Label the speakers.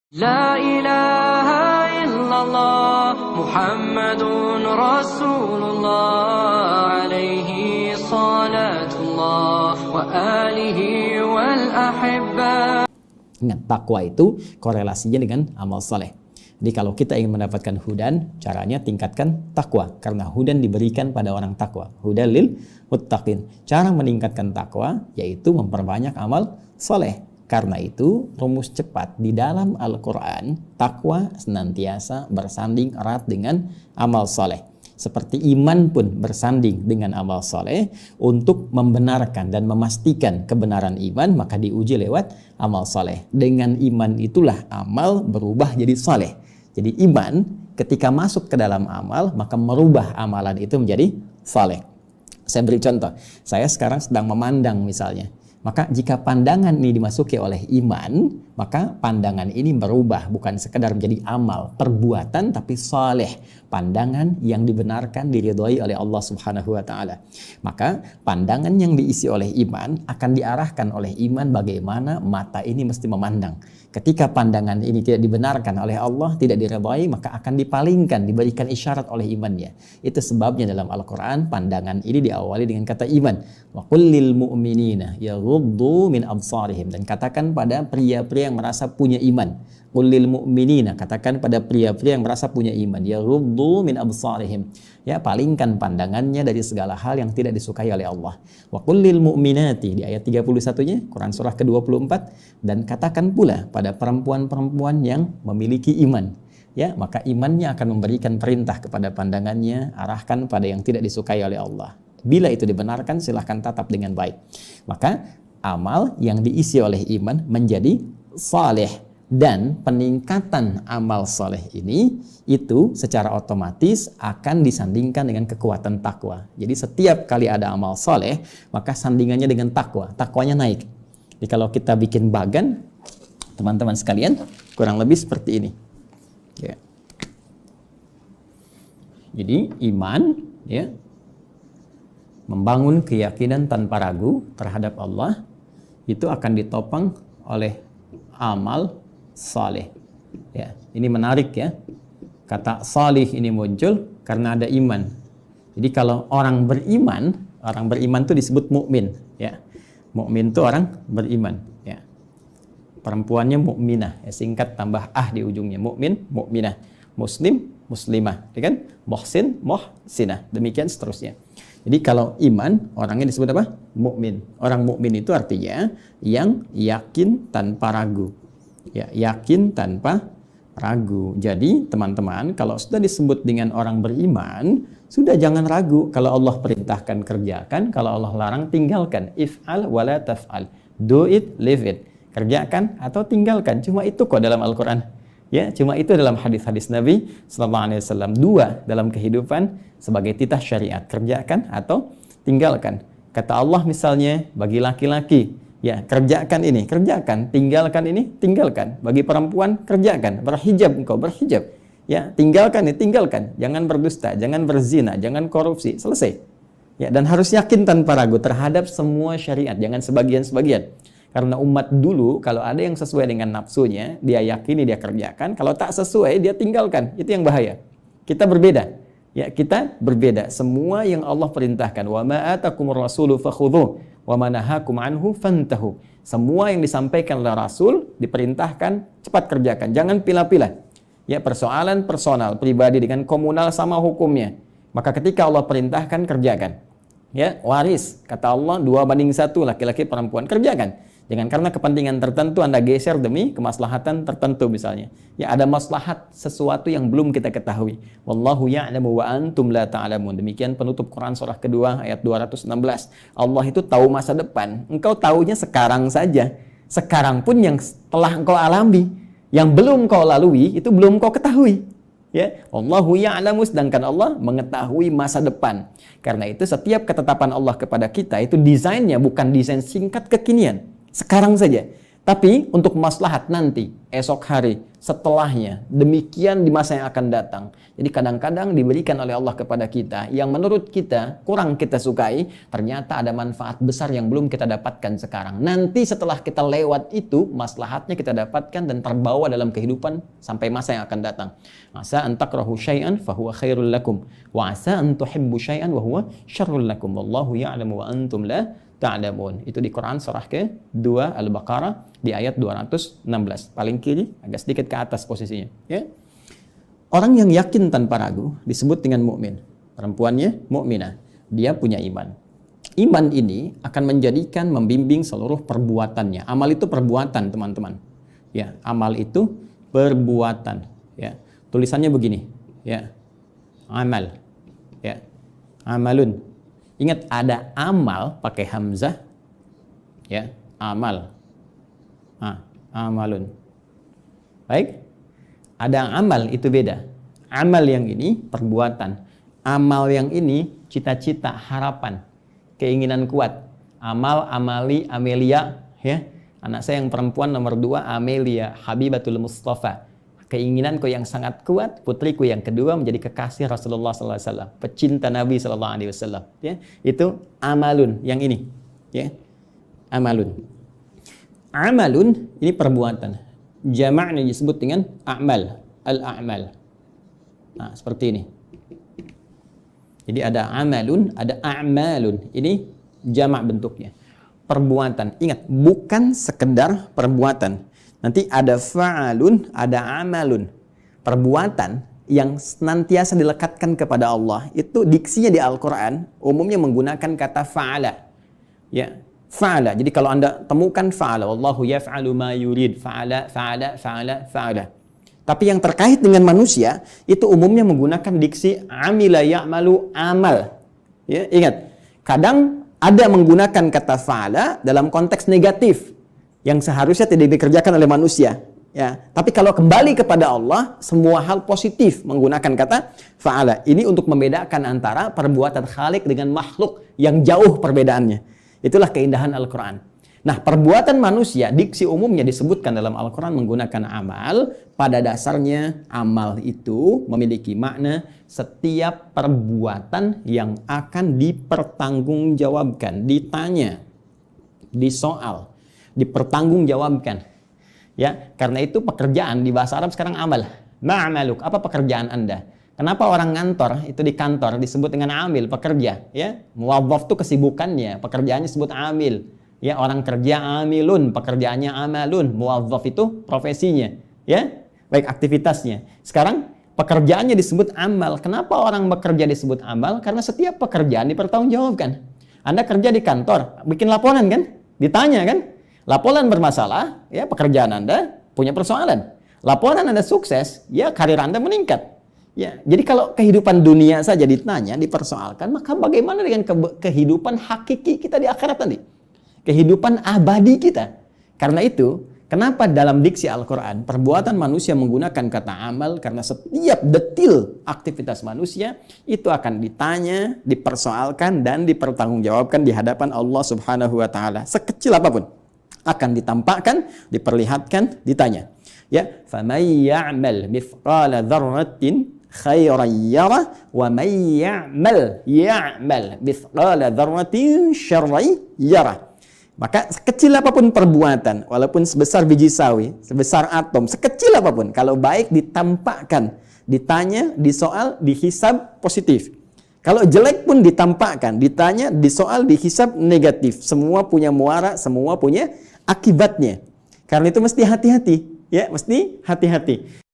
Speaker 1: La ilaha illallah Muhammadun Rasulullah alaihi salatullah wa alihi wal ahibba.
Speaker 2: Ingat, takwa itu korelasinya dengan amal saleh. Jadi kalau kita ingin mendapatkan hudan, caranya tingkatkan takwa. Karena hudan diberikan pada orang takwa. Hudan lil muttaqin. Cara meningkatkan takwa yaitu memperbanyak amal saleh. Karena itu, rumus cepat di dalam Al-Quran, takwa senantiasa bersanding erat dengan amal soleh. Seperti iman pun bersanding dengan amal soleh. Untuk membenarkan dan memastikan kebenaran iman, maka diuji lewat amal soleh. Dengan iman itulah amal berubah jadi soleh. Jadi iman ketika masuk ke dalam amal, maka merubah amalan itu menjadi soleh. Saya beri contoh, saya sekarang sedang memandang misalnya. Maka jika pandangan ini dimasuki oleh iman, maka pandangan ini berubah, bukan sekedar menjadi amal, perbuatan, tapi saleh. Pandangan yang dibenarkan, diridhoi oleh Allah Subhanahu wa Ta'ala. Maka pandangan yang diisi oleh iman akan diarahkan oleh iman bagaimana mata ini mesti memandang. Ketika pandangan ini tidak dibenarkan oleh Allah, tidak diridhoi, maka akan dipalingkan, diberikan isyarat oleh imannya. Itu sebabnya dalam Al-Quran pandangan ini diawali dengan kata iman. Wa qul lil mu'minina yaghuddu min absarihim, dan katakan pada pria-pria yang merasa punya iman. Qul lil mu'minina, katakan pada pria-pria yang merasa punya iman, yaghuddu min absarihim, ya, palingkan pandangannya dari segala hal yang tidak disukai oleh Allah. Wa qul lil mu'minati, di ayat 31-nya Quran surah ke-24, dan katakan pula pada perempuan-perempuan yang memiliki iman, ya, maka imannya akan memberikan perintah kepada pandangannya, arahkan pada yang tidak disukai oleh Allah. Bila itu dibenarkan, silahkan tatap dengan baik. Maka amal yang diisi oleh iman menjadi saleh. Dan peningkatan amal saleh ini itu secara otomatis akan disandingkan dengan kekuatan takwa. Jadi setiap kali ada amal saleh, maka sandingannya dengan takwa. Takwanya naik. Jadi kalau kita bikin bagan, teman-teman sekalian, kurang lebih seperti ini. Ya. Jadi iman, ya, membangun keyakinan tanpa ragu terhadap Allah, itu akan ditopang oleh amal saleh. Ya, ini menarik ya. Kata salih ini muncul karena ada iman. Jadi kalau orang beriman itu disebut mukmin, ya. Mukmin itu orang beriman, ya. Perempuannya mukminah, ya, singkat tambah di ujungnya. Mukmin, mukminah. Muslim, muslimah, ya kan? Muhsin, muhsinah. Demikian seterusnya. Jadi kalau iman, orangnya disebut apa? Mukmin. Orang mukmin itu artinya yang yakin tanpa ragu. Ya, yakin tanpa ragu. Jadi teman-teman, kalau sudah disebut dengan orang beriman, sudah jangan ragu. Kalau Allah perintahkan, kerjakan. Kalau Allah larang, tinggalkan. If'al wala taf'al. Do it, leave it. Kerjakan atau tinggalkan. Cuma itu kok dalam Al-Quran. Ya, cuma itu dalam hadis-hadis Nabi Sallallahu Alaihi Wasallam. Dua dalam kehidupan sebagai titah syariat. Kerjakan atau tinggalkan. Kata Allah misalnya bagi laki-laki, ya, kerjakan ini, kerjakan. Tinggalkan ini, tinggalkan. Bagi perempuan, kerjakan. Berhijab engkau, berhijab. Ya, tinggalkan ini, tinggalkan. Jangan berdusta, jangan berzina, jangan korupsi. Selesai. Ya, dan harus yakin tanpa ragu terhadap semua syariat. Jangan sebagian-sebagian. Karena umat dulu, kalau ada yang sesuai dengan nafsunya, dia yakini, dia kerjakan. Kalau tak sesuai, dia tinggalkan. Itu yang bahaya. Kita berbeda. Ya, kita berbeda. Semua yang Allah perintahkan. Wa ma atakumur rasulu fakhudhu wa ma nahakum anhu fantahu. Semua yang disampaikan oleh Rasul diperintahkan cepat kerjakan. Jangan pilah-pilah. Ya, persoalan personal, pribadi dengan komunal sama hukumnya. Maka ketika Allah perintahkan, kerjakan. Ya, waris. Kata Allah 2:1, laki-laki perempuan, kerjakan. Jangan karena kepentingan tertentu Anda geser demi kemaslahatan tertentu misalnya. Ya, ada maslahat sesuatu yang belum kita ketahui. Wallahu ya'lamu wa antum la ta'lamun. Demikian penutup Quran surah kedua ayat 216. Allah itu tahu masa depan. Engkau tahunya sekarang saja. Sekarang pun yang telah engkau alami, yang belum kau lalui, itu belum kau ketahui. Ya, Allahu ya'lamu, sedangkan Allah mengetahui masa depan. Karena itu setiap ketetapan Allah kepada kita itu desainnya bukan desain singkat kekinian. Sekarang saja. Tapi untuk maslahat nanti, esok hari, setelahnya, demikian di masa yang akan datang. Jadi kadang-kadang diberikan oleh Allah kepada kita yang menurut kita kurang kita sukai, ternyata ada manfaat besar yang belum kita dapatkan sekarang. Nanti setelah kita lewat itu, maslahatnya kita dapatkan dan terbawa dalam kehidupan sampai masa yang akan datang. Asa an takrahu syai'an fahuwa khairul lakum wa asa an tuhibbu syai'an wa huwa syarrul lakum wallahu ya'lamu wa antum la ta'lamun. Itu di Quran surah ke-2 Al-Baqarah di ayat 216. Paling kiri, agak sedikit ke atas posisinya, ya. Orang yang yakin tanpa ragu disebut dengan mukmin. Perempuannya mukminah. Dia punya iman. Iman ini akan menjadikan membimbing seluruh perbuatannya. Amal itu perbuatan, teman-teman. Ya, amal itu perbuatan, ya. Tulisannya begini, ya. Amal. Ya. Amalun. Ingat ada amal pakai hamzah, ya, amal, amalun. Baik, ada amal itu beda. Amal yang ini perbuatan, amal yang ini cita-cita, harapan, keinginan kuat. Amal, amali, Amelia, ya, anak saya yang perempuan nomor 2 Amelia Habibatul Mustafa. Keinginanku yang sangat kuat, putriku yang kedua menjadi kekasih Rasulullah SAW, pecinta Nabi SAW. Ya, itu amalun yang ini. Ya, amalun. Amalun ini perbuatan. Jamaknya disebut dengan a'mal, al-a'mal. Nah, seperti ini. Jadi ada amalun, ada a'malun. Ini jamak bentuknya. Perbuatan. Ingat, bukan sekedar perbuatan. Nanti ada fa'alun, ada amalun. Perbuatan yang senantiasa dilekatkan kepada Allah. Itu diksinya di Al-Quran umumnya menggunakan kata fa'ala. Ya, fa'ala. Jadi kalau Anda temukan fa'ala, wallahu yaf'alu ma yurid, fa'ala, fa'ala, fa'ala, fa'ala. Tapi yang terkait dengan manusia itu umumnya menggunakan diksi amila ya'malu amal. Ya, ingat, kadang ada menggunakan kata fa'ala dalam konteks negatif yang seharusnya tidak dikerjakan oleh manusia, ya. Tapi kalau kembali kepada Allah, semua hal positif menggunakan kata fa'ala. Ini untuk membedakan antara perbuatan Khalik dengan makhluk yang jauh perbedaannya. Itulah keindahan Al-Quran. Nah, perbuatan manusia, diksi umumnya disebutkan dalam Al-Quran menggunakan amal. Pada dasarnya, amal itu memiliki makna setiap perbuatan yang akan dipertanggungjawabkan, ditanya, disoal, dipertanggungjawabkan, ya. Karena itu pekerjaan di bahasa Arab sekarang amal. Ma'amaluk, apa pekerjaan Anda? Kenapa orang ngantor itu di kantor disebut dengan amil, pekerja, ya? Muwazzaf itu kesibukannya, pekerjaannya disebut amil, ya. Orang kerja amilun, pekerjaannya amalun. Muwazzaf itu profesinya, ya, baik aktivitasnya. Sekarang pekerjaannya disebut amal. Kenapa orang bekerja disebut amal? Karena setiap pekerjaan dipertanggungjawabkan. Anda kerja di kantor, bikin laporan kan? Ditanya kan? Laporan bermasalah, ya, pekerjaan Anda punya persoalan. Laporan Anda sukses, ya, karir Anda meningkat. Ya, jadi kalau kehidupan dunia saja ditanya, dipersoalkan, maka bagaimana dengan kehidupan hakiki kita di akhirat nanti? Kehidupan abadi kita. Karena itu, kenapa dalam diksi Al-Quran perbuatan manusia menggunakan kata amal? Karena setiap detil aktivitas manusia itu akan ditanya, dipersoalkan, dan dipertanggungjawabkan di hadapan Allah Subhanahu wa Ta'ala. Sekecil apapun akan ditampakkan, diperlihatkan, ditanya. Ya, faman ya'mal mithqala dzarratin khairan yarah wa man ya'mal mithqala dzarratin syarran yarah. Maka sekecil apapun perbuatan, walaupun sebesar biji sawi, sebesar atom, sekecil apapun, kalau baik ditampakkan, ditanya, disoal, dihisab positif. Kalau jelek pun ditampakkan, ditanya, disoal, dihisab negatif. Semua punya muara, semua punya akibatnya. Karena itu mesti hati-hati, ya, mesti hati-hati.